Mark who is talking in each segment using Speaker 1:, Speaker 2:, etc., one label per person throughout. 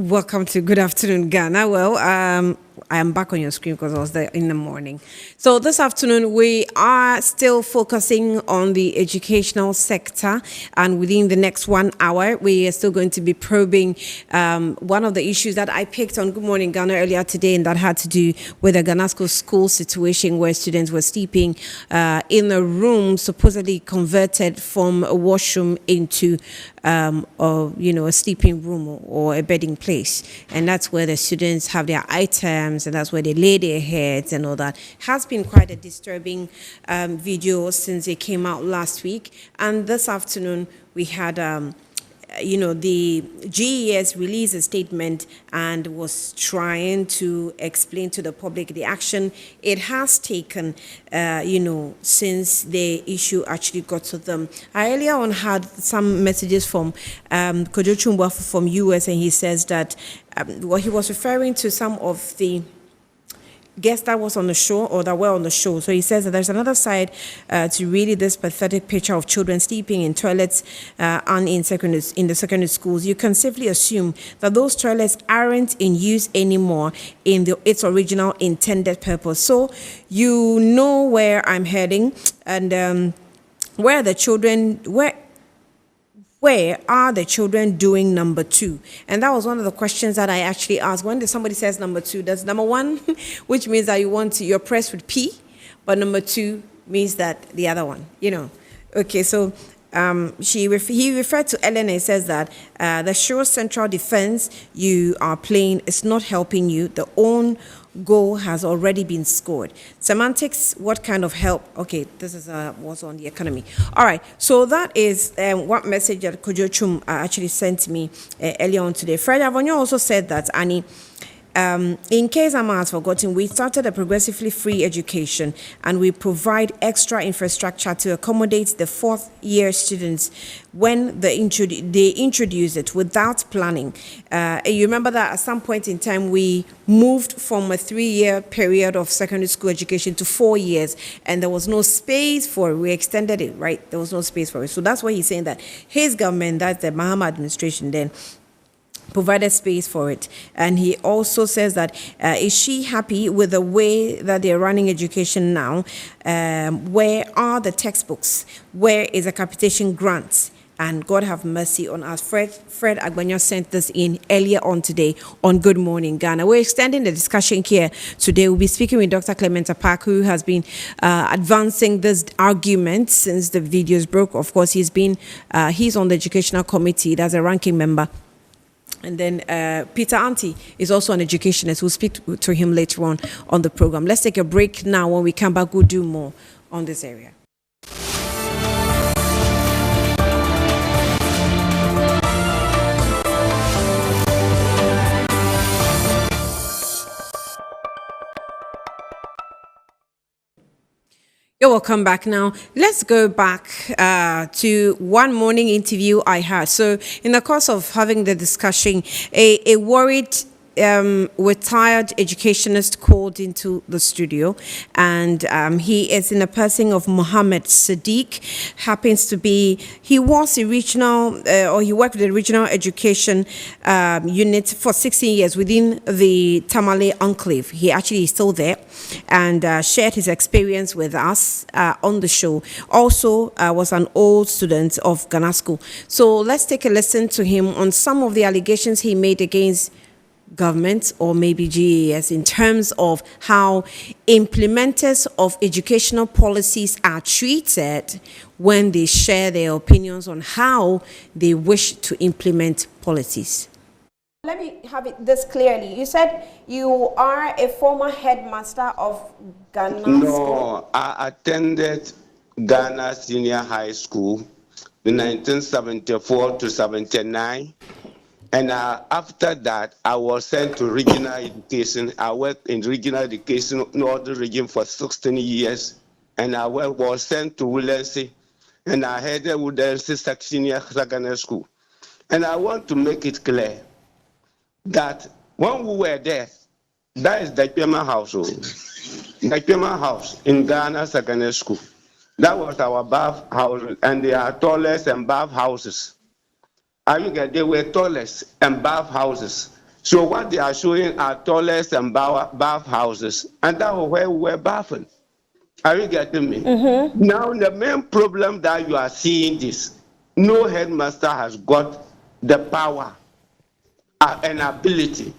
Speaker 1: Welcome to Good Afternoon, Ghana. Well, I am back on your screen because I was there in the morning. So this afternoon, we are still focusing on the educational sector. And within the next 1 hour, we are still going to be probing one of the issues that I picked on Good Morning Ghana earlier today, and that had to do with the Ghana school situation where students were sleeping in a room supposedly converted from a washroom into a sleeping room or a bedding place. And that's where the students have their items and that's where they lay their heads and all that. Has been quite a disturbing video since it came out last week. And this afternoon we had the GES released a statement and was trying to explain to the public the action it has taken, since the issue actually got to them. I earlier on had some messages from Kojo Chumba from US, and he says that he was referring to some of the guests that was on the show or that were on the show. So he says that there's another side to really this pathetic picture of children sleeping in toilets and in the secondary schools. You can safely assume that those toilets aren't in use anymore in its original intended purpose. So you know where I'm heading, and where are the children doing number two? And that was one of the questions that I actually asked. When somebody says number two, that's number one, which means that you're pressed with P, but number two means that the other one, Okay, so he referred to Ellen and says that the sure central defense you are playing is not helping you. The own goal has already been scored. Semantics, what kind of help? Okay, this is what's on the economy. All right, so that is what message that Kojo Chum actually sent me earlier on today. Fred Avonyo also said that, Annie, in case Amma has forgotten, we started a progressively free education and we provide extra infrastructure to accommodate the fourth-year students when they introduce it without planning. You remember that at some point in time, we moved from a 3-year period of secondary school education to 4 years, and there was no space for it. We extended it, right? There was no space for it. So that's why he's saying that his government, that's the Mahama administration then, provided space for it. And he also says that is she happy with the way that they're running education now? Where are the textbooks? Where is the capitation grants? And God have mercy on us. Fred Agbanyo sent this in earlier on today on Good Morning Ghana. We're extending the discussion here today. We'll be speaking with Dr. Clement Apak, who has been advancing this argument since the videos broke. Of course, he's on the educational committee. That's a ranking member. And then Peter Anti is also an educationist. We'll speak to him later on the program. Let's take a break now. When we come back, we'll do more on this area. You're welcome back now. Let's go back to one morning interview I had. So in the course of having the discussion, a worried retired educationist called into the studio, and he is in the person of Mohammed Sadiq. He was a regional, he worked with the regional education unit for 16 years within the Tamale enclave. He actually is still there and shared his experience with us on the show. Also was an old student of Ghana School. So let's take a listen to him on some of the allegations he made against government or maybe GES in terms of how implementers of educational policies are treated when they share their opinions on how they wish to implement policies. Let me have it this clearly. You said you are a former headmaster of Ghana School.
Speaker 2: No, I attended Ghana Senior High School in 1974 to 79. And after that, I was sent to regional education. I worked in regional education, Northern region, for 16 years. And I was sent to Willensi, and I headed Willensi Senior Secondary School. And I want to make it clear that when we were there, that is the Pema household, the Pema house in Ghana Secondary School. That was our bath house, and they are toilets and bath houses. They were toilets and bath houses. So what they are showing are toilets and bath houses, and that was where we were bathing. Are you getting me? Now the main problem that you are seeing is no headmaster has got the power and ability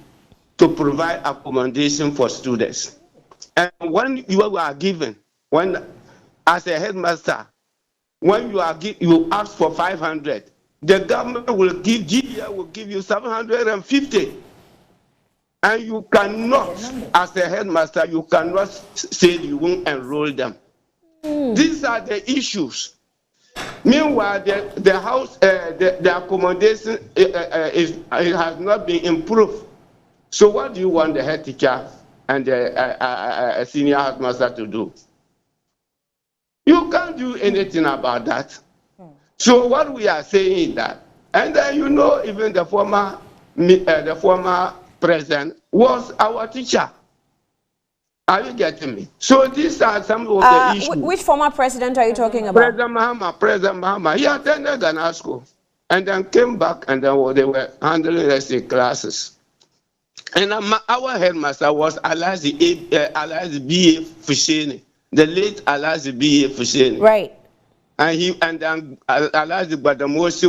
Speaker 2: to provide accommodation for students. And when you are given, when as a headmaster, when you ask for 500, the government will give, GDA will give you 750. And you cannot, as a headmaster, you cannot say you won't enroll them. These are the issues. Meanwhile, the house, the accommodation it has not been improved. So what do you want the head teacher and the senior headmaster to do? You can't do anything about that. So what we are saying is that, and then you know, even the former president was our teacher. Are you getting me? So these are some of the issues.
Speaker 1: Which former president are you talking about?
Speaker 2: President Mahama. He attended Ghana school and then came back, and then they were handling essay classes. And our headmaster was Alazi B.A. Fusheni, the late Alazi B.A. Fusheni.
Speaker 1: Right.
Speaker 2: And then Alazi Badamosi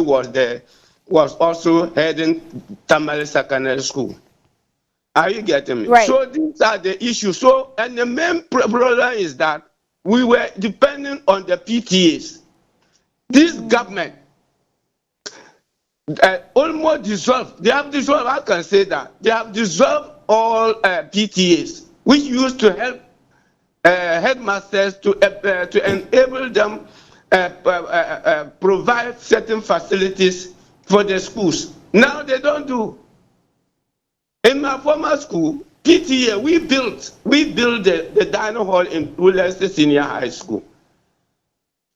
Speaker 2: was also heading Tamale Secondary School. Are you getting me?
Speaker 1: Right.
Speaker 2: So these are the issues. So, and the main problem is that we were depending on the PTAs. This government almost dissolved. They have dissolved, I can say that. They have dissolved all PTAs, which used to help headmasters to enable them provide certain facilities for the schools. Now they don't do. In my former school, PTA, we built the dining hall in Woodlands Senior High School.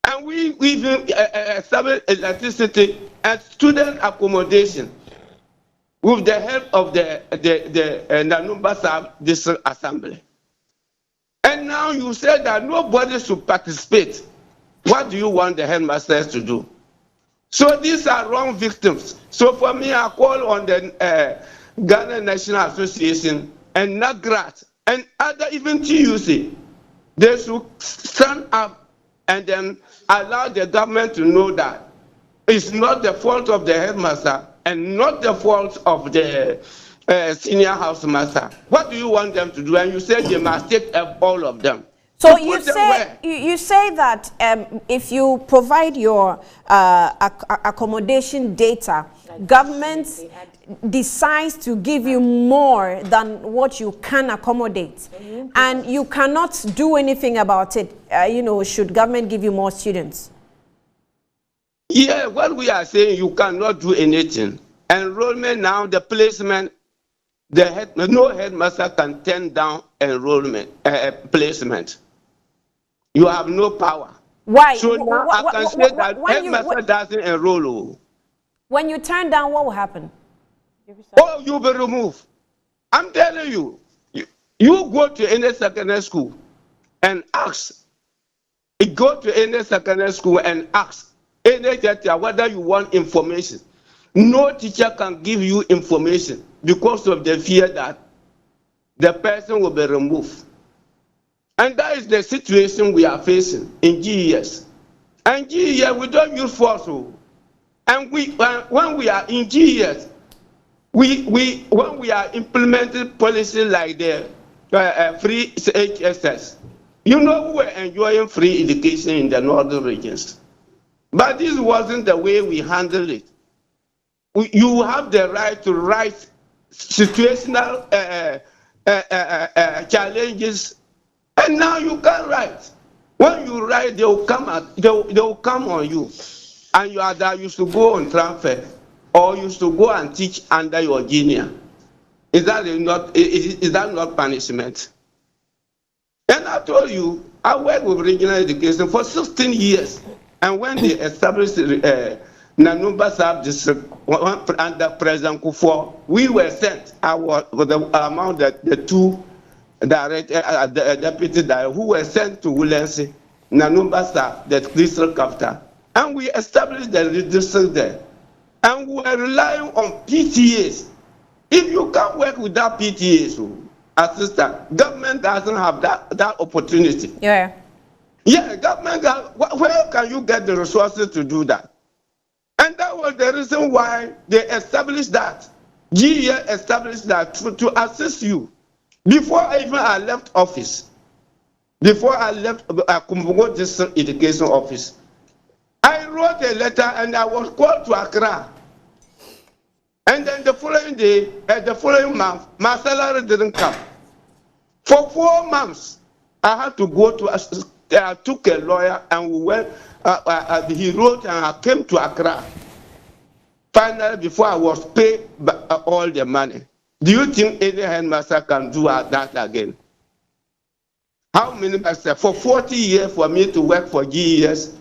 Speaker 2: And we even established electricity and student accommodation with the help of the Nanumba Sab District Assembly. And now you say that nobody should participate. What do you want the headmasters to do? So these are wrong victims. So for me, I call on the Ghana National Association and NAGRAT and other, even TUC, they should stand up and then allow the government to know that it's not the fault of the headmaster and not the fault of the senior housemaster. What do you want them to do? And you say they must take up all of them.
Speaker 1: So you say that if you provide your accommodation data, government decides to give you more than what you can accommodate, and you cannot do anything about it. Should government give you more students?
Speaker 2: Yeah, what we are saying, you cannot do anything. Enrollment now, the placement, no headmaster can turn down enrollment placement. You have no power.
Speaker 1: Why?
Speaker 2: So now I can say that headmaster doesn't enroll.
Speaker 1: When you turn down, what will happen?
Speaker 2: Oh, you'll be removed. I'm telling you, you go to any secondary school and ask. You go to any secondary school and ask any teacher whether you want information. No teacher can give you information because of the fear that the person will be removed. And that is the situation we are facing in GES. And GES, we don't use force. And when we are in GES, when we are implementing policy like the free HSS, we were enjoying free education in the northern regions. But this wasn't the way we handled it. You have the right to write situational challenges, and now you can't write. When you write, they will come on you, and you either used to go on transfer or used to go and teach under your junior. Is that not punishment? And I told you, I worked with regional education for 16 years, and when they established Nanumba Sab District under President Kufuor, we were sent with the amount that the two deputy directors who were sent to Woodlands, Nanumba Sab, the district capital, and we established the district there. And we were relying on PTAs If you can't work without PTA, so assistant, government doesn't have that opportunity.
Speaker 1: Yeah.
Speaker 2: Yeah, government, where can you get the resources to do that? And that was the reason why they established that. GEA established that to assist you. Before I left office, before I left Kumbungo District Education Office, I wrote a letter and I was called to Accra. And then the following day, the following month, my salary didn't come. For 4 months, I had to go to, I took a lawyer and we went, he wrote and I came to Accra. Finally, before I was paid all the money. Do you think any headmaster can do that again? How many masters? For 40 years for me to work for GES,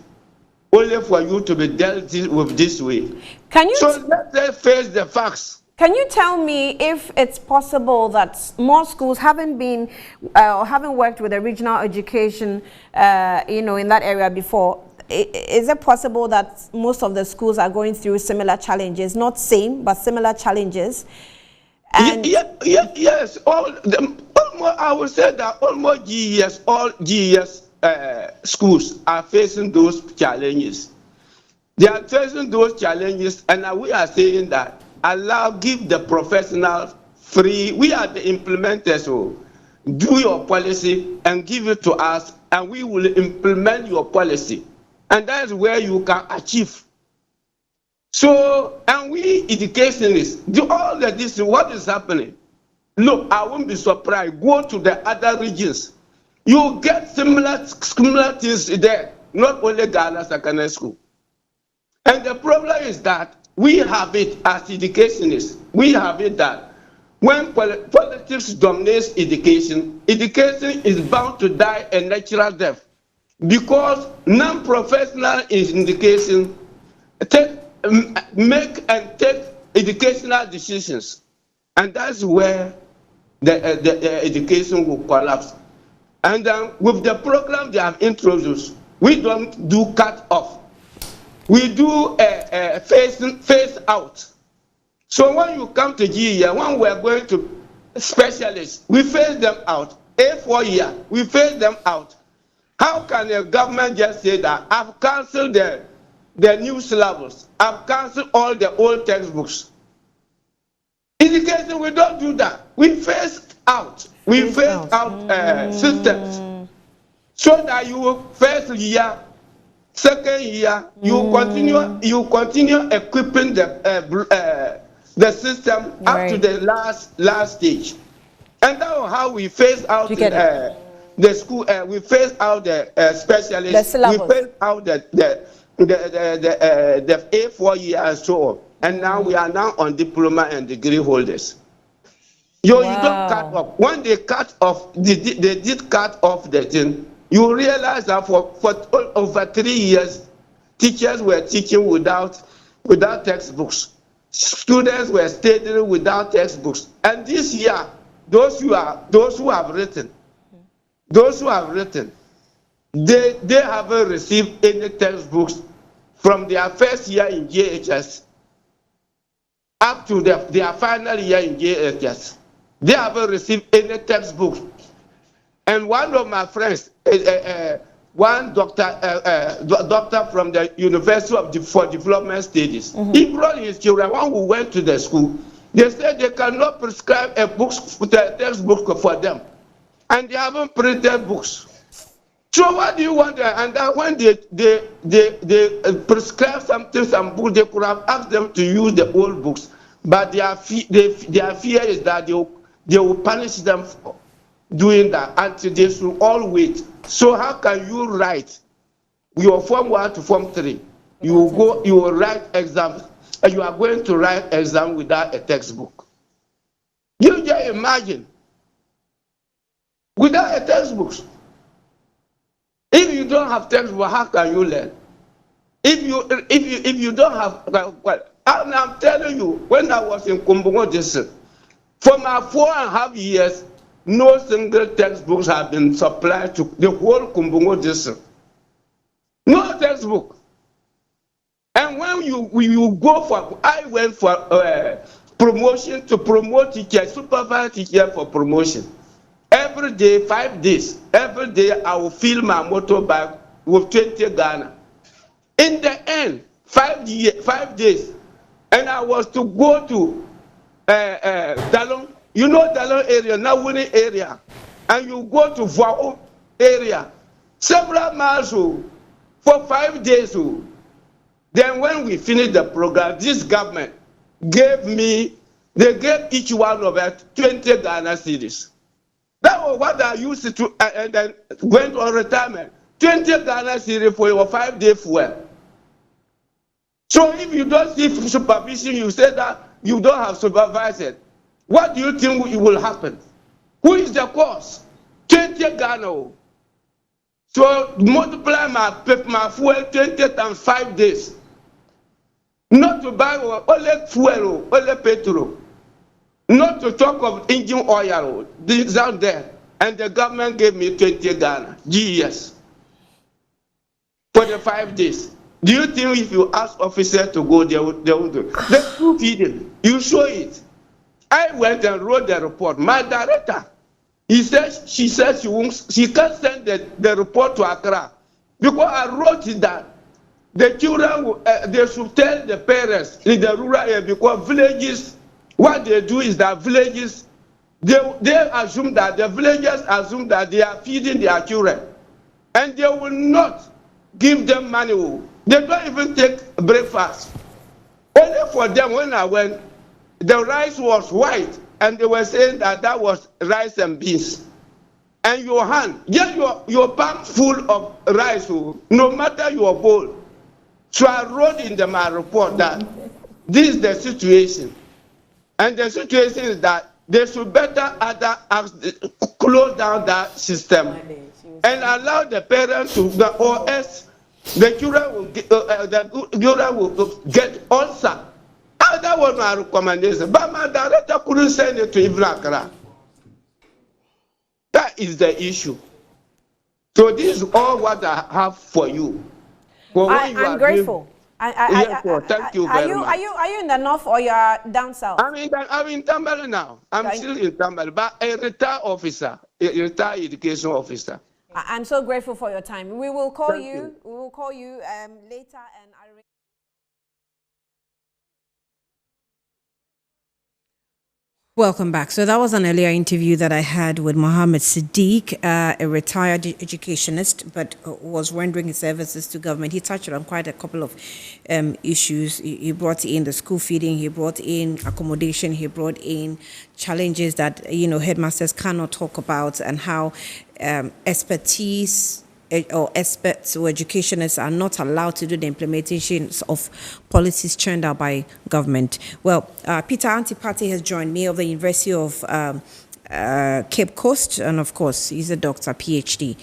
Speaker 2: only for you to be dealt with this way.
Speaker 1: Can you?
Speaker 2: So let's face the facts.
Speaker 1: Can you tell me if it's possible that more schools haven't been or haven't worked with the regional education, in that area before? Is it possible that most of the schools are going through similar challenges, not same, but similar challenges? And
Speaker 2: Yes. Almost, I would say that almost GES, all GES schools are facing those challenges. They are facing those challenges, and we are saying that give the professionals free. We are the implementers, so do your policy and give it to us, and we will implement your policy. And that's where you can achieve. So, and we educationists, do all of this, what is happening? Look, I won't be surprised. Go to the other regions. You get similar things there, not only Ghana Secondary School. And the problem is that we have it as educationists. We have it that when politics dominates education, education is bound to die a natural death. Because non-professional in education make and take educational decisions. And that's where the education will collapse. And with the program they have introduced, we don't do cut off. We do phase out. So when you come to GEA, when we're going to specialists, we phase them out. A4 year, we phase them out. How can a government just say that I've cancelled the new syllabus, I've cancelled all the old textbooks? Education, we don't do that. We phase out. We phase out systems. So that you first year, second year, you continue equipping the system up to the last stage. And that's how we phase out the school. We phase out the specialists. We phase out the A4 year and so on. And now we are now on diploma and degree holders. You don't cut off. When they cut off, they did cut off the thing. You realize that for over 3 years, teachers were teaching without textbooks. Students were studying without textbooks. And this year, those who have written, they haven't received any textbooks from their first year in JHS up to their final year in JHS. They haven't received any textbooks. And one of my friends, one doctor from the University for Development Studies, he brought his children, one who went to the school. They said they cannot prescribe a textbook for them. And they haven't printed books. So what do you want? And when they prescribe some books, they could have asked them to use the old books. But their fear is that they will punish them for doing that until they should all wait. So how can you write your Form 1 to Form 3? You will write exams, and you are going to write exam without a textbook. You just imagine. Without a textbook. If you don't have textbook, how can you learn? If you don't have, and I'm telling you, when I was in Kumbungo District, for my 4.5 years, no single textbooks have been supplied to the whole Kumbungo District. No textbook. And when you go for, I went for promotion to promote teachers, supervise teachers for promotion. Every day, 5 days, every day I will fill my motorbike with 20 Ghana. In the end, 5 days, and I was to go to Dalong, you know Dalong area, Nawuni area, and you go to Vao area, several miles for 5 days. Then when we finished the program, this government gave each one of us 20 Ghana cedis. That was what I used to, and then went on retirement. 20 Ghana cedis for your 5-day fuel. So if you don't see supervision, you say that you don't have supervisor. What do you think will happen? Who is the cause? 20 Ghana. So multiply my fuel 20 times 5 days. Not to buy only fuel, only petrol. Not to talk of engine oil. This out there. And the government gave me 20 Ghana, GES, for the 5 days. Do you think if you ask officers to go, they will do? The school feeding, you show it. I went and wrote the report. My director, she said she can't send the report to Accra because I wrote it that the children they should tell the parents in the rural area, because villages, what they do is that villages they assume that the villagers assume that they are feeding their children, and they will not give them money. They don't even take breakfast. Only for them, when I went, the rice was white, and they were saying that was rice and beans. And your hand, get your palm full of rice, no matter your bowl. So I wrote in my report that this is the situation. And the situation is that they should better close down that system and allow the parents to, or else the children will get ulcer. That was my recommendation, but my director couldn't send it to even Accra. That is the issue. So this is all what I have for you.
Speaker 1: I'm grateful.
Speaker 2: Thank you very much.
Speaker 1: Are you in the north or you are down south?
Speaker 2: I'm in Tambale now. I'm still in Tambale, but a retired officer, a retired education officer.
Speaker 1: I'm so grateful for your time. We will call you. We will call you later and arrange. Welcome back. So that was an earlier interview that I had with Mohammed Siddiq, a retired educationist, but was rendering his services to government. He touched on quite a couple of issues. He brought in the school feeding, he brought in accommodation, he brought in challenges that, headmasters cannot talk about, and how expertise or experts or educationists are not allowed to do the implementations of policies churned out by government. Well, Peter Antipati has joined me of the University of Cape Coast, and of course, he's a doctor, PhD.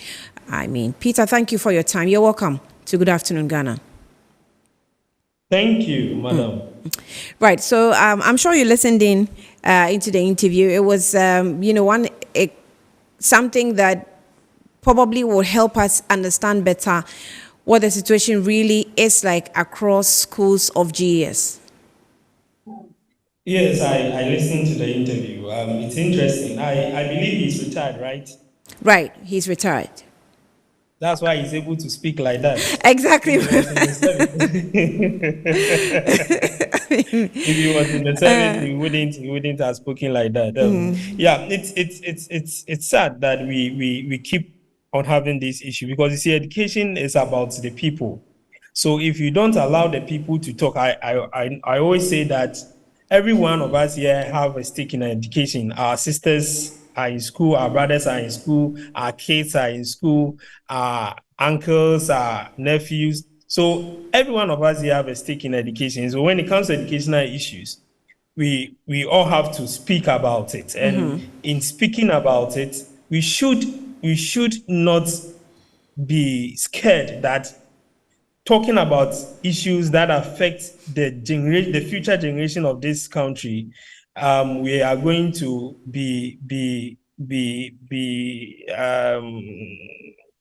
Speaker 1: Peter, thank you for your time. You're welcome to Good Afternoon, Ghana.
Speaker 3: Thank you, madam.
Speaker 1: Right, so I'm sure you listened in into the interview. It was, something that probably will help us understand better what the situation really is like across schools of GES.
Speaker 3: Yes, I listened to the interview. It's interesting. I believe he's retired, right?
Speaker 1: Right, he's retired.
Speaker 3: That's why he's able to speak like that.
Speaker 1: Exactly.
Speaker 3: If he was in the service, he wouldn't have spoken like that. Yeah, it's sad that we keep on having this issue, because you see, education is about the people. So if you don't allow the people to talk, I always say that every one of us here have a stake in education. Our sisters are in school, our brothers are in school, our kids are in school, our uncles, our nephews. So every one of us here have a stake in education. So when it comes to educational issues, we all have to speak about it. And in speaking about it, we should not be scared that talking about issues that affect the future generation of this country, we are going to be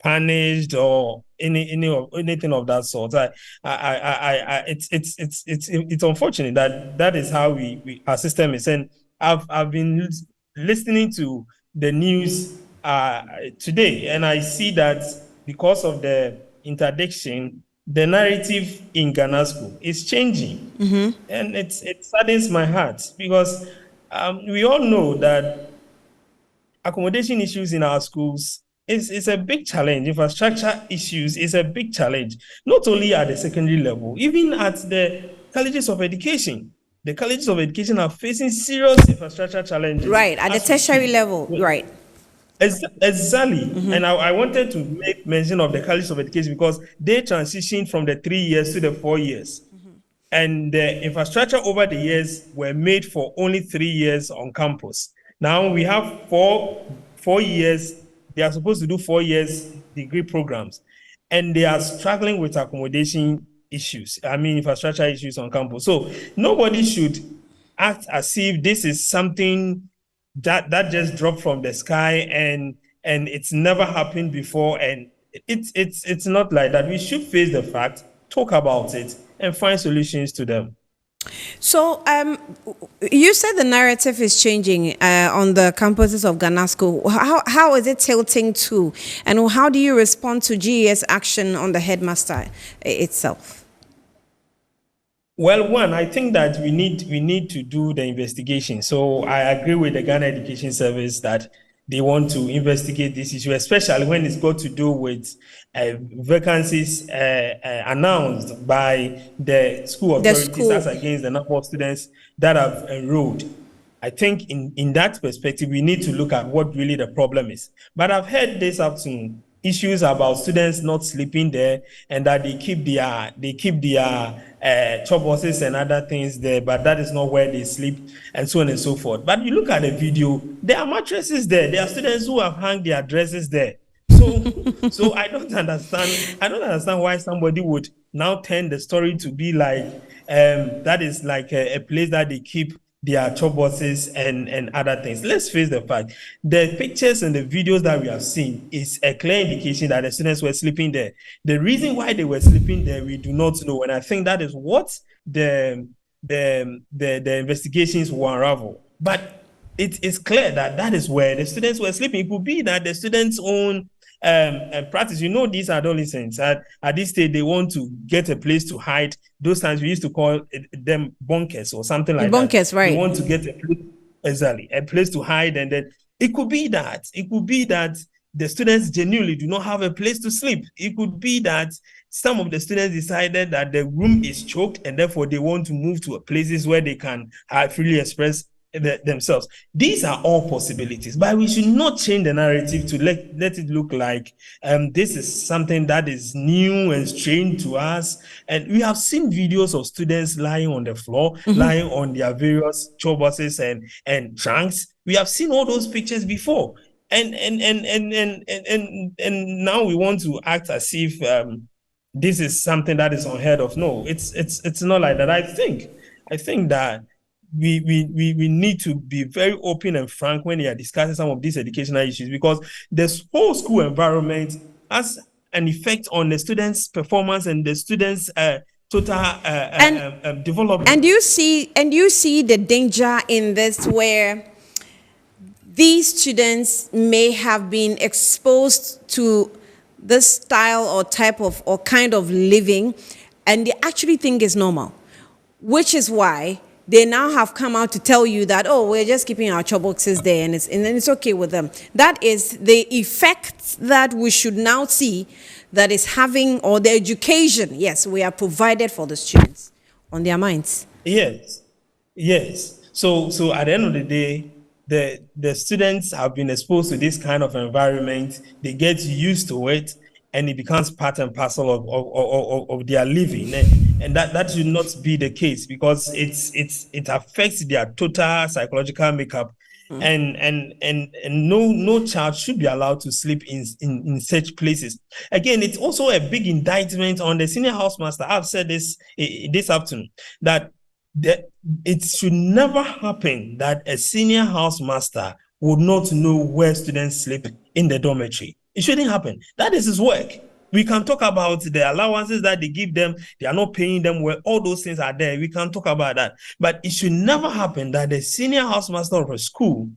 Speaker 3: punished or anything of that sort. It's unfortunate that is how our system is. And I've been listening to the news today, and I see that because of the interdiction, the narrative in Ghana school is changing, and it saddens my heart because we all know that accommodation issues in our schools is a big challenge. Infrastructure issues is a big challenge, not only at the secondary level, even at the colleges of education. The colleges of education are facing serious infrastructure challenges.
Speaker 1: Right, at the tertiary level, right.
Speaker 3: Exactly. And I wanted to make mention of the colleges of education because they transitioned from the 3 years to the 4 years. And the infrastructure over the years were made for only 3 years on campus. Now we have four years. They are supposed to do 4 years degree programs, and they are struggling with accommodation issues. I mean, infrastructure issues on campus. So nobody should act as if this is something that just dropped from the sky and it's never happened before. And it's not like that. We should face the fact, talk about it, and find solutions to them.
Speaker 1: So, you said the narrative is changing on the campuses of Ghana School. How is it tilting to, and how do you respond to GES action on the headmaster itself?
Speaker 3: Well, one, I think that we need to do the investigation. So I agree with the Ghana Education Service that they want to investigate this issue, especially when it's got to do with vacancies announced by the school authorities as against the number of students that have enrolled. I think in that perspective, we need to look at what really the problem is. But I've heard this afternoon issues about students not sleeping there and that they keep their chop boxes and other things there, but that is not where they sleep, and so on and so forth. But you look at the video, there are mattresses there. There are students who have hung their dresses there. So I don't understand why somebody would now turn the story to be like that is like a place that they keep their chop boxes and other things. Let's face the fact, the pictures and the videos that we have seen is a clear indication that the students were sleeping there. The reason why they were sleeping there, we do not know. And I think that is what the investigations will unravel. But it is clear that is where the students were sleeping. It could be that the students' own practice. You know, these adolescents at this stage, they want to get a place to hide. Those times we used to call them bunkers or something like
Speaker 1: bunkers,
Speaker 3: that.
Speaker 1: Right.
Speaker 3: They want to get a place to hide, and then it could be that the students genuinely do not have a place to sleep. It could be that some of the students decided that the room is choked, and therefore they want to move to places where they can freely express themselves. These are all possibilities, but we should not change the narrative to let it look like this is something that is new and strange to us. And we have seen videos of students lying on the floor, lying on their various chop boxes and trunks. We have seen all those pictures before, and now we want to act as if this is something that is unheard of. No, it's not like that. I think that we need to be very open and frank when they are discussing some of these educational issues, because this whole school environment has an effect on the students' performance and the students' total development.
Speaker 1: And you see the danger in this, where these students may have been exposed to this style or type of or kind of living, and they actually think it's normal, which is why they now have come out to tell you that, oh, we're just keeping our chop boxes there and it's okay with them. That is the effect that we should now see that is having, or the education, yes, we are provided for the students on their minds.
Speaker 3: Yes. So at the end of the day, the students have been exposed to this kind of environment. They get used to it, and it becomes part and parcel of their living. And that should not be the case, because it affects their total psychological makeup. And no child should be allowed to sleep in such places. Again, it's also a big indictment on the senior housemaster. I've said this afternoon, that it should never happen that a senior housemaster would not know where students sleep in the dormitory. It shouldn't happen. That is his work. We can talk about the allowances that they give them. They are not paying them well. All those things are there. We can talk about that. But it should never happen that the senior housemaster of a school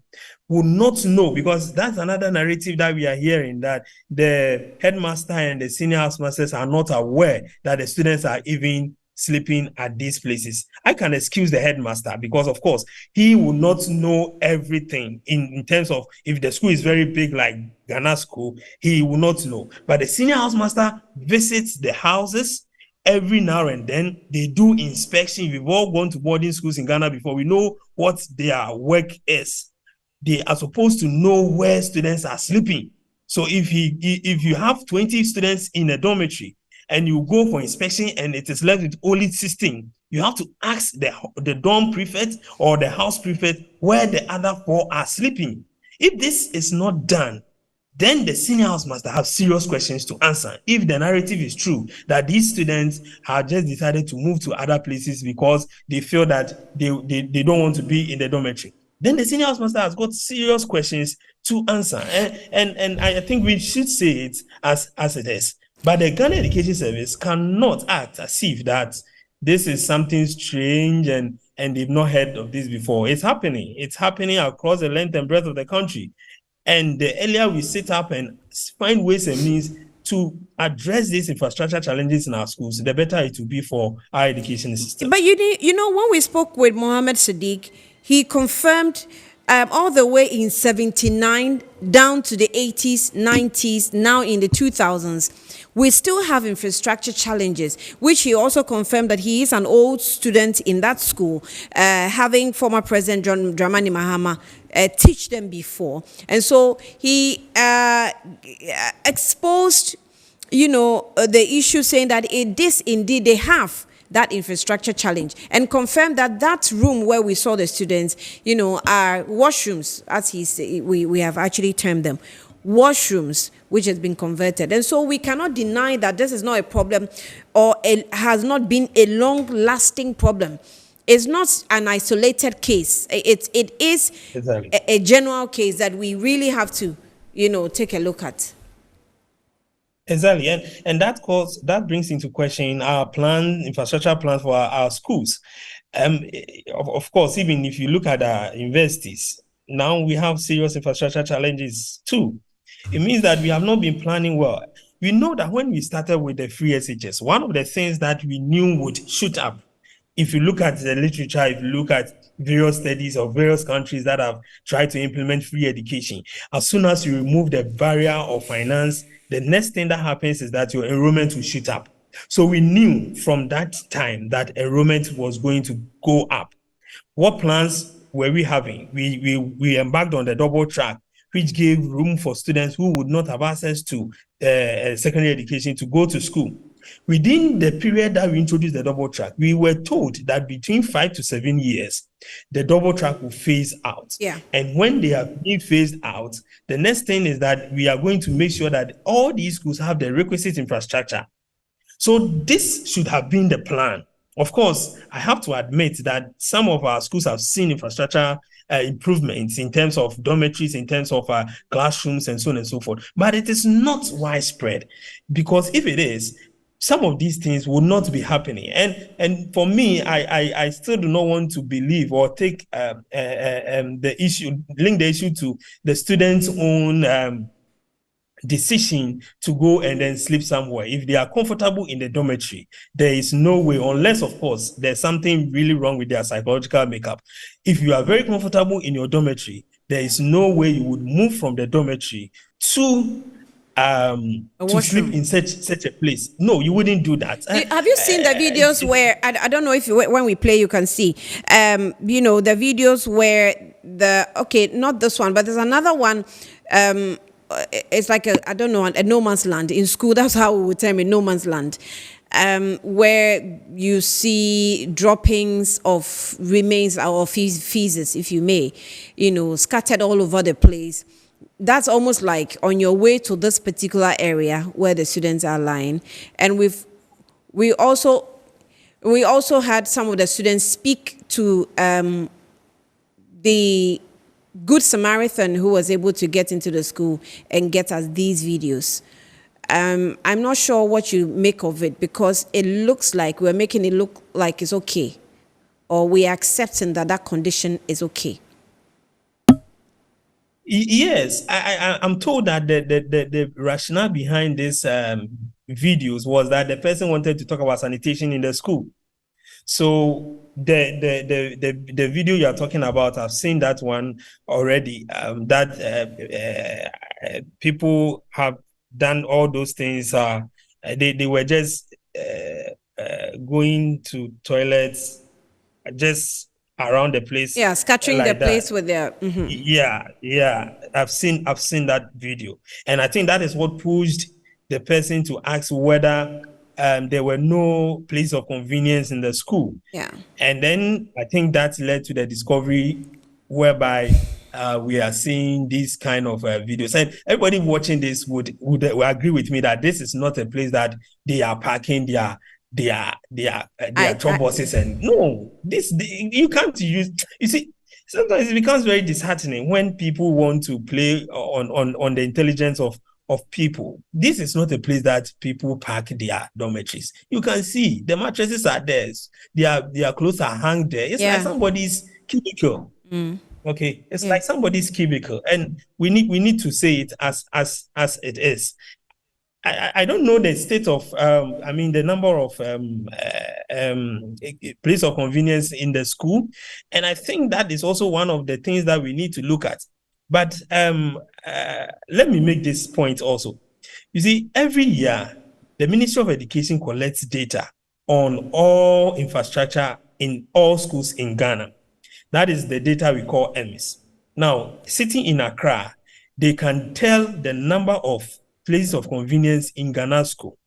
Speaker 3: will not know, because that's another narrative that we are hearing, that the headmaster and the senior housemasters are not aware that the students are even sleeping at these places. I can excuse the headmaster because, of course, he will not know everything in terms of if the school is very big like Ghana school, he will not know. But the senior housemaster visits the houses every now and then. They do inspection. We've all gone to boarding schools in Ghana before. We know what their work is. They are supposed to know where students are sleeping. So if you have 20 students in a dormitory, and you go for inspection and it is left with only 16, you have to ask the dorm prefect or the house prefect where the other 4 are sleeping. If this is not done, then the senior house must have serious questions to answer. If the narrative is true that these students have just decided to move to other places because they feel that they don't want to be in the dormitory, then the senior house master has got serious questions to answer. And I think we should say it as it is. But the Ghana Education Service cannot act as if that this is something strange and they've not heard of this before. It's happening. It's happening across the length and breadth of the country. And the earlier we sit up and find ways and means to address these infrastructure challenges in our schools, the better it will be for our education system.
Speaker 1: But you know, when we spoke with Mohammed Sadiq, he confirmed all the way in 79 down to the 80s, 90s, now in the 2000s, we still have infrastructure challenges, which he also confirmed that he is an old student in that school, having former President John Dramani Mahama teach them before. And so he exposed, the issue, saying that this indeed they have that infrastructure challenge, and confirmed that that room where we saw the students, are washrooms, as we have actually termed them, washrooms, which has been converted. And so we cannot deny that this is not a problem, or it has not been a long-lasting problem. It's not an isolated case. It is
Speaker 3: Exactly.
Speaker 1: a general case that we really have to, take a look at.
Speaker 3: Exactly, and that brings into question our infrastructure plan for our schools. Of course, even if you look at our universities, now we have serious infrastructure challenges too. It means that we have not been planning well. We know that when we started with the free SHS, one of the things that we knew would shoot up, if you look at the literature, if you look at various studies of various countries that have tried to implement free education, as soon as you remove the barrier of finance, the next thing that happens is that your enrollment will shoot up. So we knew from that time that enrollment was going to go up. What plans were we having? We embarked on the double track, which gave room for students who would not have access to secondary education to go to school. Within the period that we introduced the double track, we were told that between 5 to 7 years, the double track will phase out.
Speaker 1: Yeah.
Speaker 3: And when they have been phased out, the next thing is that we are going to make sure that all these schools have the requisite infrastructure. So this should have been the plan. Of course, I have to admit that some of our schools have seen infrastructure improvements in terms of dormitories, in terms of classrooms, and so on and so forth. But it is not widespread, because if it is, some of these things will not be happening. And for me, I still do not want to believe or take the issue, link the issue to the student's own decision to go and then sleep somewhere. If they are comfortable in the dormitory, there is no way, unless of course there's something really wrong with their psychological makeup. If you are very comfortable in your dormitory, there is no way you would move from the dormitory to sleep in such a place. No, you wouldn't do that.
Speaker 1: Have you seen the videos where, I don't know if when we play you can see, the videos where not this one, but there's another one, it's like a no man's land in school. That's how we would term it, no man's land, where you see droppings of remains or feces, if you may, scattered all over the place. That's almost like on your way to this particular area where the students are lying. And we also had some of the students speak to the good Samaritan who was able to get into the school and get us these videos. I'm not sure what you make of it, because it looks like we're making it look like it's okay, or we're accepting that that condition is okay.
Speaker 3: Yes, I'm told that the rationale behind these videos was that the person wanted to talk about sanitation in the school. So the video you are talking about, I've seen that one already. That people have done all those things. They were just going to toilets just around the place.
Speaker 1: Yeah, scattering
Speaker 3: like
Speaker 1: the place
Speaker 3: that.
Speaker 1: with their.
Speaker 3: Yeah. I've seen that video, and I think that is what pushed the person to ask whether there were no place of convenience in the school.
Speaker 1: Yeah.
Speaker 3: And then I think that led to the discovery whereby we are seeing these kind of videos. And everybody watching this would agree with me that this is not a place that they are parking their tour buses. And no, you can't use. You see, sometimes it becomes very disheartening when people want to play on the intelligence of people. This is not a place that people park their dormitories. You can see the mattresses are there. Their clothes are hung there. It's like somebody's cubicle. Okay, it's like somebody's cubicle, and we need to say it as it is. I don't know the state of the number of place of convenience in the school, and I think that is also one of the things that we need to look at. But let me make this point also. You see, every year the Ministry of Education collects data on all infrastructure in all schools in Ghana. That is the data we call EMIS. Now, sitting in Accra, they can tell the number of places of convenience in Ghana school.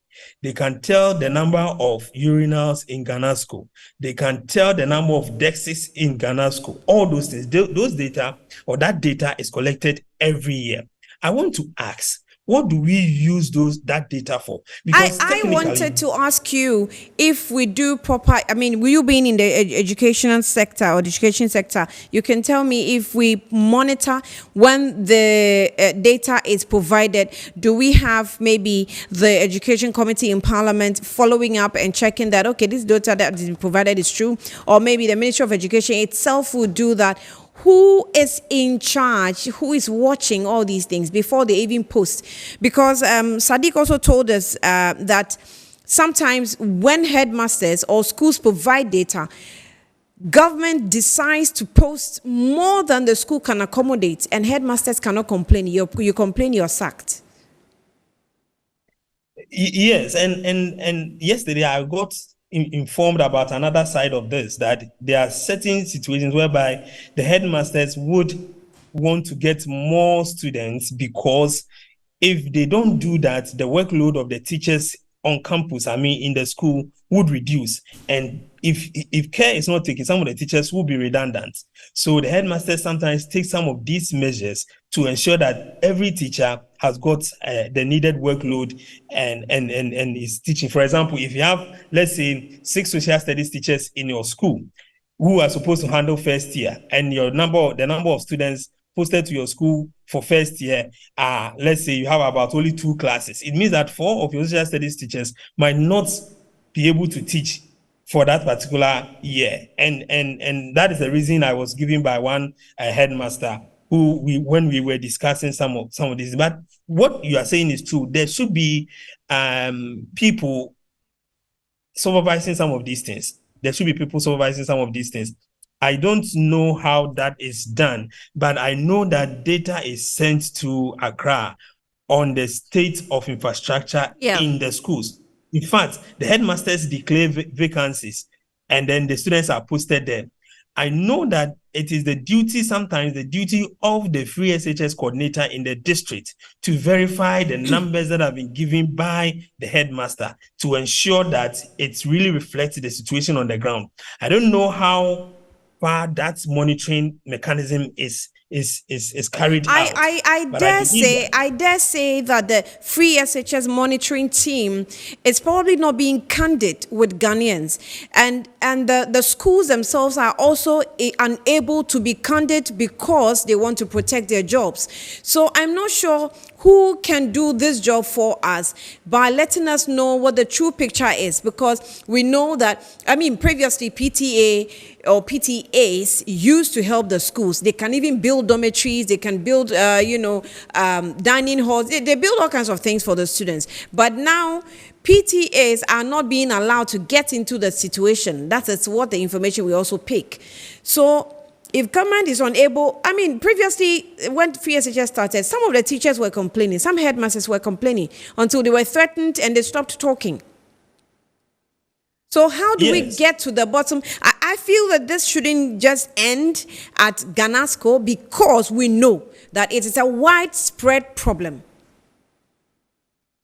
Speaker 3: They can tell the number of urinals in Ghana school. They can tell the number of desks in Ghana school. All those things, those data, or that data is collected every year. I want to ask, what do we use that data for?
Speaker 1: Because I wanted to ask you, if we do proper, you being in the educational sector or the education sector, you can tell me if we monitor when the data is provided. Do we have maybe the education committee in parliament following up and checking that, okay, this data that is provided is true, or maybe the Ministry of Education itself will do that? Who is in charge? Who is watching all these things before they even post? Because Sadiq also told us that sometimes when headmasters or schools provide data, government decides to post more than the school can accommodate, and headmasters cannot complain. You complain, you're sacked.
Speaker 3: Yes, and yesterday I got informed about another side of this, that there are certain situations whereby the headmasters would want to get more students, because if they don't do that, the workload of the teachers on campus, in the school, would reduce. And if care is not taken, some of the teachers will be redundant. So the headmasters sometimes take some of these measures to ensure that every teacher has got the needed workload and is teaching. For example, if you have, let's say, 6 social studies teachers in your school who are supposed to handle first year, and the number of students posted to your school for first year, let's say you have about only 2 classes, it means that 4 of your social studies teachers might not be able to teach for that particular year. And that is the reason I was given by one headmaster when we were discussing some of this. But what you are saying is true. There should be people supervising some of these things. I don't know how that is done, but I know that data is sent to Accra on the state of infrastructure in the schools. In fact, the headmasters declare vacancies, and then the students are posted there. I know that it is sometimes the duty of the free SHS coordinator in the district to verify the numbers that have been given by the headmaster to ensure that it really reflects the situation on the ground. I don't know how far that monitoring mechanism is is carried out.
Speaker 1: I
Speaker 3: But
Speaker 1: dare
Speaker 3: believe
Speaker 1: say
Speaker 3: that-
Speaker 1: I dare say that the free SHS monitoring team is probably not being candid with Ghanaians, and the schools themselves are also unable to be candid because they want to protect their jobs. So I'm not sure who can do this job for us by letting us know what the true picture is, because we know that, I mean, previously PTA or PTAs used to help the schools. They can even build dormitories, they can build dining halls, they build all kinds of things for the students. But now PTAs are not being allowed to get into the situation. That is what the information we also pick. So if government is unable, I mean, previously when free SHS started, some of the teachers were complaining, some headmasters were complaining until they were threatened and they stopped talking. So how do we
Speaker 3: Yes.
Speaker 1: get to the bottom? I feel that this shouldn't just end at Ganasco, because we know that it is a widespread problem.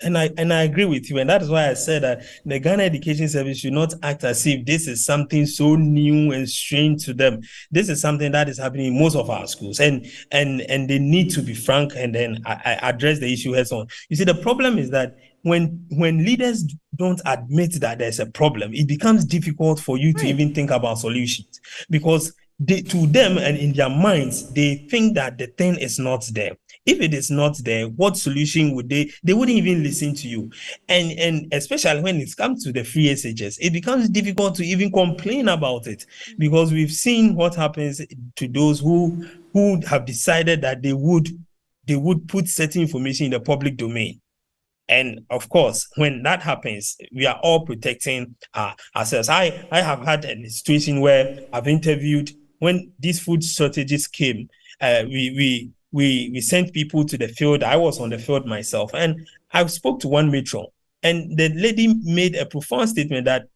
Speaker 3: And I agree with you, and that is why I said that the Ghana Education Service should not act as if this is something so new and strange to them. This is something that is happening in most of our schools, and they need to be frank and then I address the issue heads on. You see, the problem is that when leaders don't admit that there's a problem, it becomes difficult for you to even think about solutions, because to them and in their minds, they think that the thing is not there. If it is not there, what solution would they wouldn't even listen to you. And especially when it comes to the free SHS, it becomes difficult to even complain about it, because we've seen what happens to those who have decided that they would put certain information in the public domain. And of course, when that happens, we are all protecting ourselves. I have had a situation where I've interviewed, when these food shortages came, we sent people to the field. I was on the field myself, and I spoke to one matron, and the lady made a profound statement that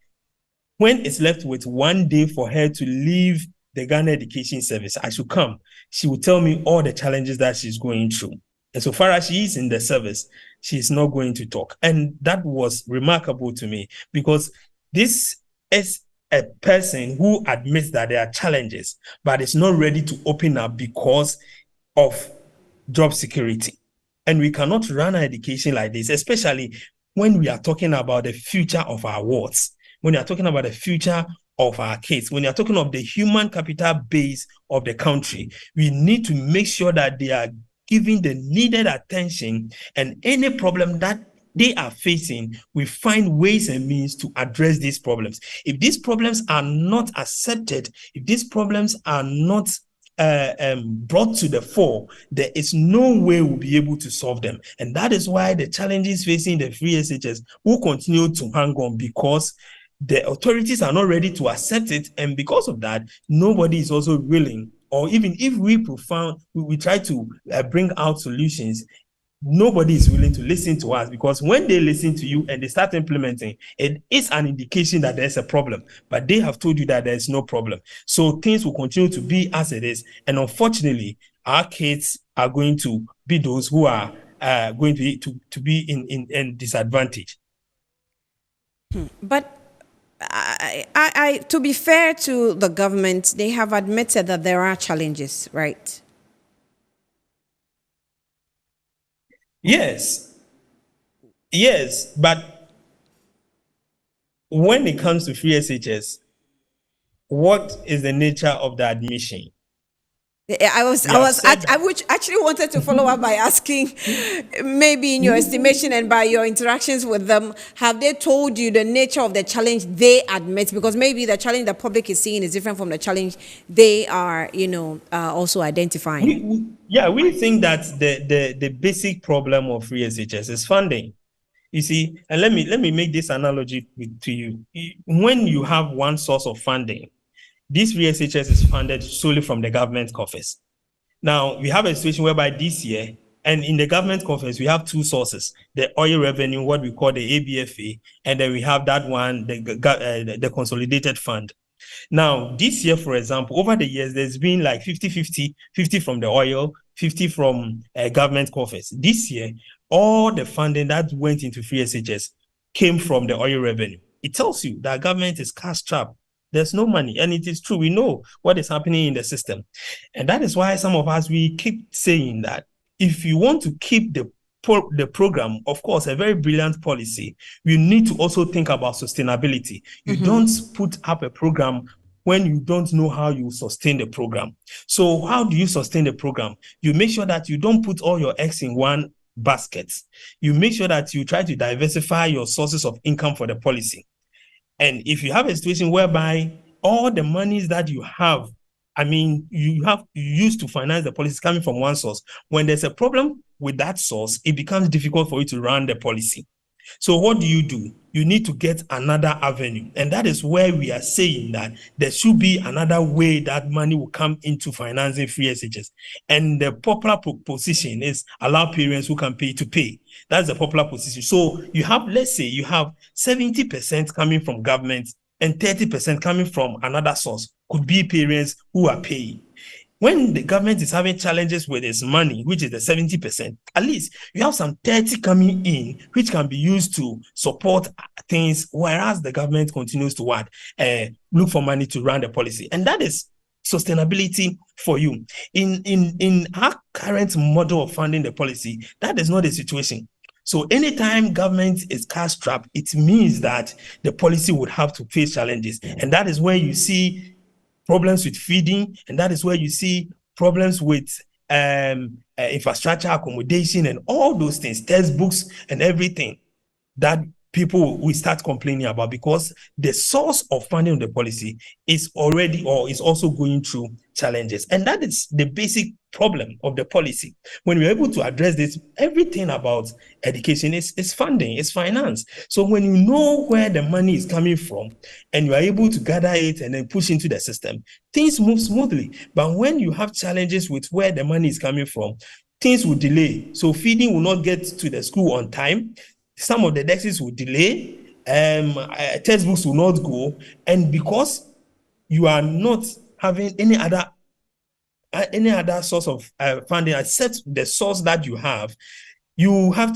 Speaker 3: when it's left with 1 day for her to leave the Ghana Education Service, I should come. She will tell me all the challenges that she's going through. And so far as she is in the service, she's not going to talk. And that was remarkable to me, because this is a person who admits that there are challenges, but is not ready to open up because of job security. And we cannot run our education like this, especially when we are talking about the future of our wards, when we are talking about the future of our kids, when you're talking of the human capital base of the country. We need to make sure that they are giving the needed attention, and any problem that they are facing, we find ways and means to address these problems. If these problems are not accepted, if these problems are not brought to the fore, there is no way we'll be able to solve them. And that is why the challenges facing the free SHS will continue to hang on, because the authorities are not ready to accept it. And because of that, nobody is also willing, or even if we try to bring out solutions, nobody is willing to listen to us, because when they listen to you and they start implementing, it is an indication that there's a problem, but they have told you that there's no problem. So things will continue to be as it is. And unfortunately, our kids are going to be those who are going to be in disadvantage.
Speaker 1: But I, to be fair to the government, they have admitted that there are challenges, right?
Speaker 3: Yes, but when it comes to free SHS, what is the nature of the admission?
Speaker 1: I actually wanted to follow up by asking, maybe in your estimation and by your interactions with them, have they told you the nature of the challenge they admit? Because maybe the challenge the public is seeing is different from the challenge they are, also identifying.
Speaker 3: We think that the basic problem of free SHS is funding. You see, and let me make this analogy to you. When you have one source of funding, this free SHS is funded solely from the government coffers. Now, we have a situation whereby this year, and in the government coffers, we have two sources: the oil revenue, what we call the ABFA, and then we have that one, the consolidated fund. Now, this year, for example, over the years, there's been like 50-50, 50 from the oil, 50 from government coffers. This year, all the funding that went into free SHS came from the oil revenue. It tells you that government is cash strapped. There's no money. And it is true. We know what is happening in the system. And that is why some of us, we keep saying that if you want to keep the program, of course, a very brilliant policy, you need to also think about sustainability. You don't put up a program when you don't know how you sustain the program. So how do you sustain the program? You make sure that you don't put all your eggs in one basket. You make sure that you try to diversify your sources of income for the policy. And if you have a situation whereby all the monies that you have, you use to finance the policy coming from one source, when there's a problem with that source, it becomes difficult for you to run the policy. So what do? You need to get another avenue. And that is where we are saying that there should be another way that money will come into financing free SHS. And the popular position is allow parents who can pay to pay. That's the popular position. So you have, let's say you have 70% coming from government and 30% coming from another source, could be parents who are paying. When the government is having challenges with its money, which is the 70%, at least you have some 30 coming in, which can be used to support things, whereas the government continues to look for money to run the policy. And that is sustainability for you. In our current model of funding the policy, that is not the situation. So anytime government is cash-strapped, it means that the policy would have to face challenges. And that is where you see problems with feeding, and that is where you see problems with infrastructure, accommodation, and all those things, textbooks and everything that people will start complaining about, because the source of funding of the policy is already or is also going through challenges. And that is the basic problem of the policy. When we're able to address this, everything about education is funding, is finance. So when you know where the money is coming from and you are able to gather it and then push into the system, things move smoothly. But when you have challenges with where the money is coming from, things will delay. So feeding will not get to the school on time. Some of the desks will delay, textbooks will not go, and because you are not having any other source of funding except the source that you have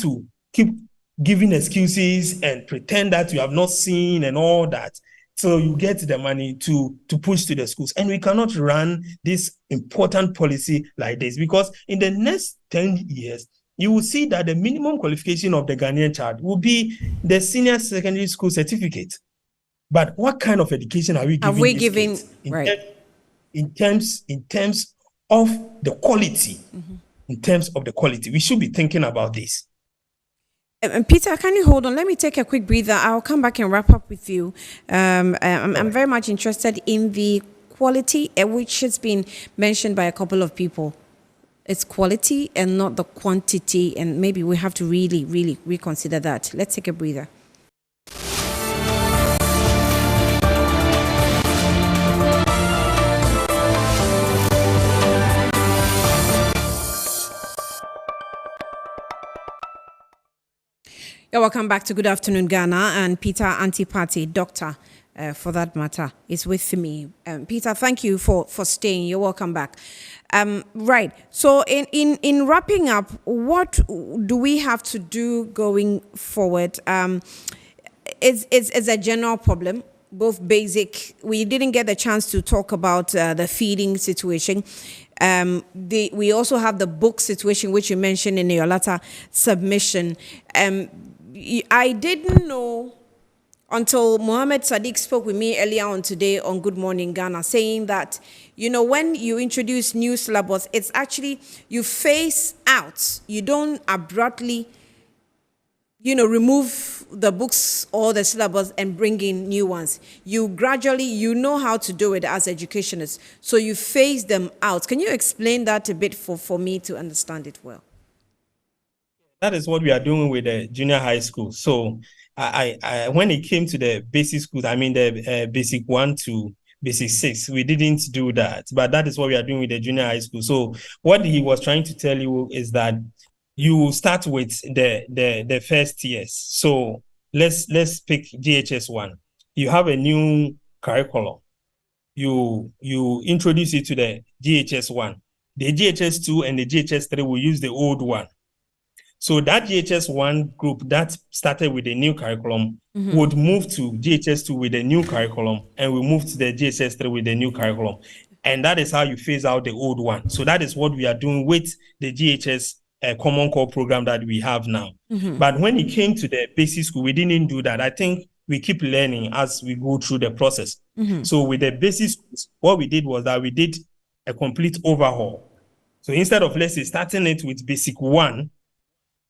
Speaker 3: to keep giving excuses and pretend that you have not seen and all that. So you get the money to push to the schools. And we cannot run this important policy like this, because in the next 10 years, you will see that the minimum qualification of the Ghanaian child will be the senior secondary school certificate. But what kind of education are we giving? In terms of the quality, in terms of the quality, we should be thinking about this.
Speaker 1: And Peter, can you hold on? Let me take a quick breather. I'll come back and wrap up with you. I'm very much interested in the quality, which has been mentioned by a couple of people. It's quality and not the quantity, and maybe we have to really, really reconsider that. Let's take a breather. Welcome back to Good Afternoon Ghana, and Peter Antipati, doctor, for that matter, is with me. Peter, thank you for staying. You're welcome back. Right. So in wrapping up, what do we have to do going forward? It's a general problem, both basic. We didn't get the chance to talk about the feeding situation. We also have the book situation, which you mentioned in your latter submission. I didn't know until Mohammed Sadiq spoke with me earlier on today on Good Morning Ghana, saying that, when you introduce new syllabus, it's actually you phase out. You don't abruptly, remove the books or the syllabus and bring in new ones. You gradually, know how to do it as educationists. So you phase them out. Can you explain that a bit for me to understand it well?
Speaker 3: That is what we are doing with the junior high school. So I when it came to the basic schools, the basic 1 to basic 6, we didn't do that. But that is what we are doing with the junior high school. So what he was trying to tell you is that you start with the first years. So let's pick GHS 1. You have a new curriculum. You introduce it to the GHS 1. The GHS 2 and the GHS 3 will use the old one. So that GHS1 group that started with a new curriculum would move to GHS2 with a new curriculum, and we move to the GHS3 with a new curriculum. And that is how you phase out the old one. So that is what we are doing with the GHS Common Core program that we have now. But when it came to the basic school, we didn't do that. I think we keep learning as we go through the process. So with the basic schools, what we did was that we did a complete overhaul. So instead of, let's say, starting it with basic 1,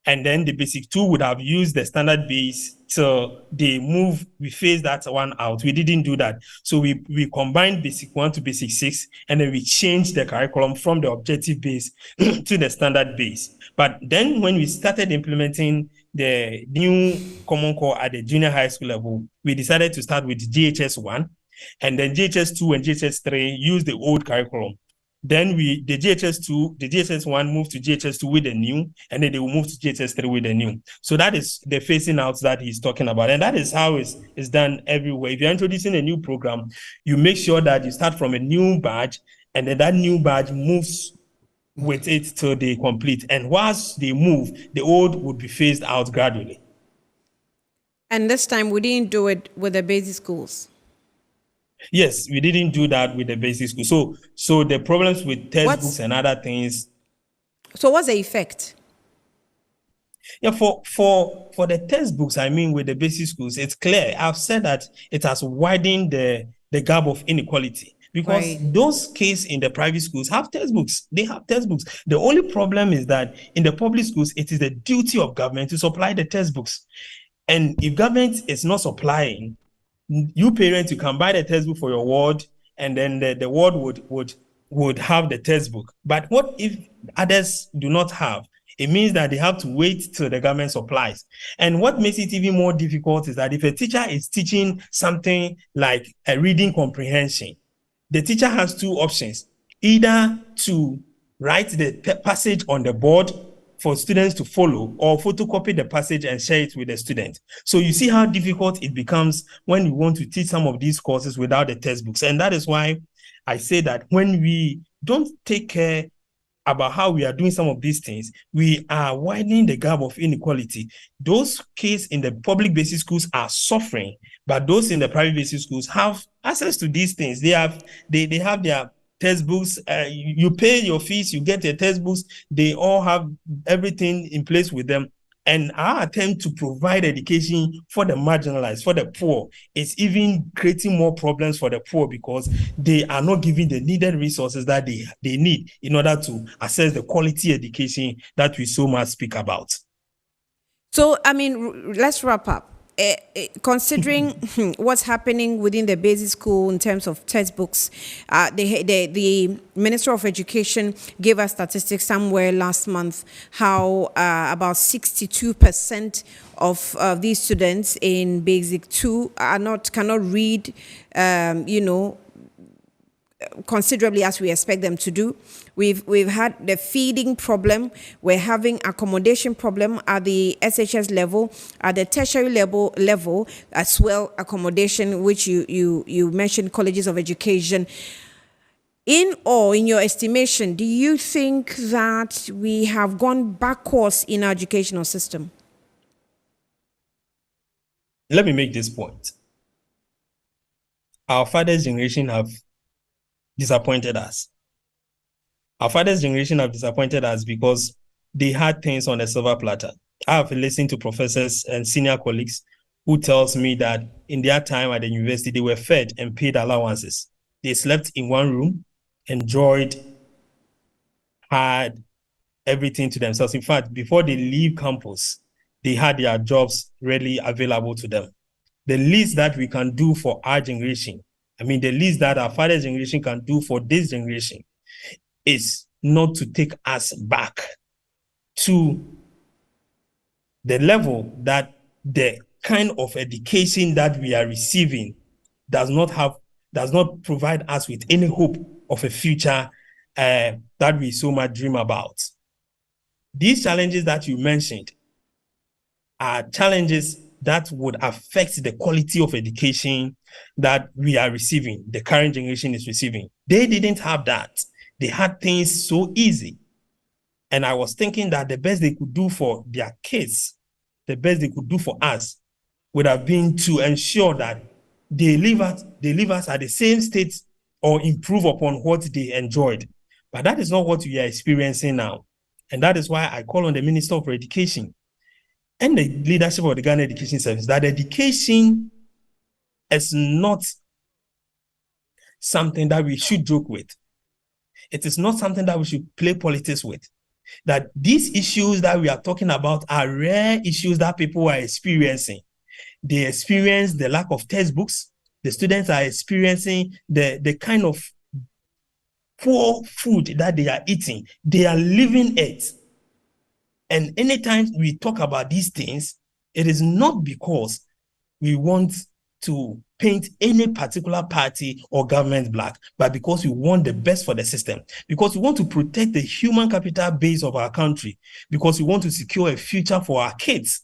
Speaker 3: and then the basic 2 would have used the standard base till we phased that one out. We didn't do that. So we combined basic 1 to basic 6, and then we changed the curriculum from the objective base to the standard base. But then when we started implementing the new Common Core at the junior high school level, we decided to start with GHS1, and then GHS2 and GHS3 use the old curriculum. Then the GHS1 moved to GHS2 with the new, and then they will move to GHS3 with the new. So that is the phasing out that he's talking about. And that is how it's done everywhere. If you're introducing a new program, you make sure that you start from a new batch, and then that new batch moves with it till they complete. And whilst they move, the old would be phased out gradually.
Speaker 1: And this time we didn't do it with the basic schools.
Speaker 3: Yes, we didn't do that with the basic school. So the problems with textbooks and other things.
Speaker 1: So what's the effect?
Speaker 3: Yeah, for the textbooks, I mean, with the basic schools, it's clear. I've said that it has widened the gap of inequality, because those kids in the private schools have textbooks. They have textbooks. The only problem is that in the public schools, it is the duty of government to supply the textbooks. And if government is not supplying, you parents, you can buy the textbook for your ward, and then the ward would have the textbook. But what if others do not have? It means that they have to wait till the government supplies. And what makes it even more difficult is that if a teacher is teaching something like a reading comprehension, the teacher has two options: either to write the passage on the board for students to follow, or photocopy the passage and share it with the student. So you see how difficult it becomes when you want to teach some of these courses without the textbooks. And that is why I say that when we don't take care about how we are doing some of these things, we are widening the gap of inequality. Those kids in the public basic schools are suffering, but those in the private basic schools have access to these things. They have their textbooks. You pay your fees, you get your textbooks. They all have everything in place with them. And our attempt to provide education for the marginalized, for the poor, is even creating more problems for the poor, because they are not given the needed resources that they need in order to access the quality education that we so much speak about.
Speaker 1: So, I mean, let's wrap up. Considering what's happening within the basic school in terms of textbooks, the Minister of Education gave us statistics somewhere last month how about 62% of these students in basic 2 cannot read, considerably as we expect them to do. We've had the feeding problem. We're having accommodation problem at the SHS level, at the tertiary level as well, accommodation, which you mentioned, colleges of education. In your estimation, do you think that we have gone backwards in our educational system?
Speaker 3: Let me make this point. Our father's generation have disappointed us. Our father's generation have disappointed us because they had things on a silver platter. I have listened to professors and senior colleagues who tells me that in their time at the university, they were fed and paid allowances. They slept in one room, enjoyed, had everything to themselves. In fact, before they leave campus, they had their jobs readily available to them. The least that we can do for our generation, the least that our father's generation can do for this generation, is not to take us back to the level that the kind of education that we are receiving does not provide us with any hope of a future that we so much dream about. These challenges that you mentioned are challenges that would affect the quality of education that we are receiving, the current generation is receiving. They didn't have that. They had things so easy. And I was thinking that the best they could do for their kids, the best they could do for us, would have been to ensure that they leave us at the same state or improve upon what they enjoyed. But that is not what we are experiencing now. And that is why I call on the Minister of Education and the leadership of the Ghana Education Service that education is not something that we should joke with. It is not something that we should play politics with. That these issues that we are talking about are rare issues that people are experiencing. They experience the lack of textbooks. The students are experiencing the kind of poor food that they are eating. They are living it. And anytime we talk about these things, it is not because we want to paint any particular party or government black, but because we want the best for the system, because we want to protect the human capital base of our country, because we want to secure a future for our kids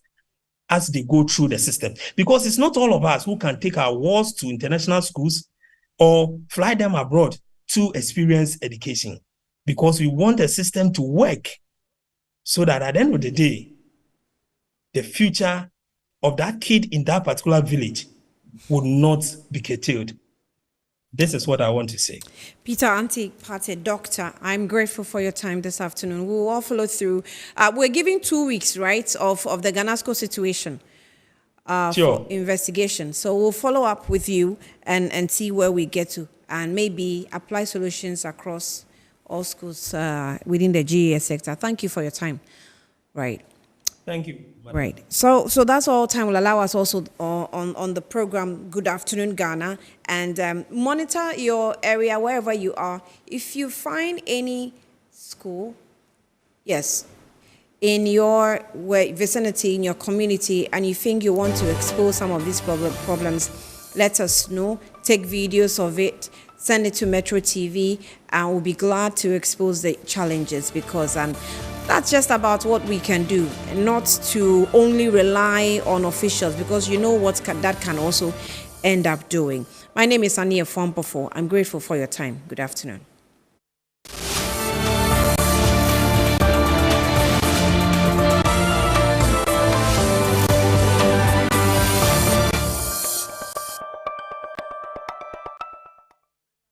Speaker 3: as they go through the system. Because it's not all of us who can take our wards to international schools or fly them abroad to experience education, because we want the system to work so that at the end of the day, the future of that kid in that particular village would not be curtailed. This is what I want to say.
Speaker 1: Peter Anti-Pate, Doctor, I'm grateful for your time this afternoon. We will all follow through. We're giving 2 weeks, right, of the Ganasco situation
Speaker 3: Sure.
Speaker 1: for investigation. So we'll follow up with you and see where we get to, and maybe apply solutions across all schools within the GES sector. Thank you for your time. Right.
Speaker 3: Thank you. Madam.
Speaker 1: Right. So that's all time will allow us also on the program Good Afternoon Ghana, and monitor your area wherever you are. If you find any school, yes, in your vicinity, in your community, and you think you want to expose some of these problems, let us know. Take videos of it, send it to Metro TV, and we'll be glad to expose the challenges, because that's just about what we can do, and not to only rely on officials, because you know what that can also end up doing. My name is Ania Fompofo. I'm grateful for your time. Good afternoon.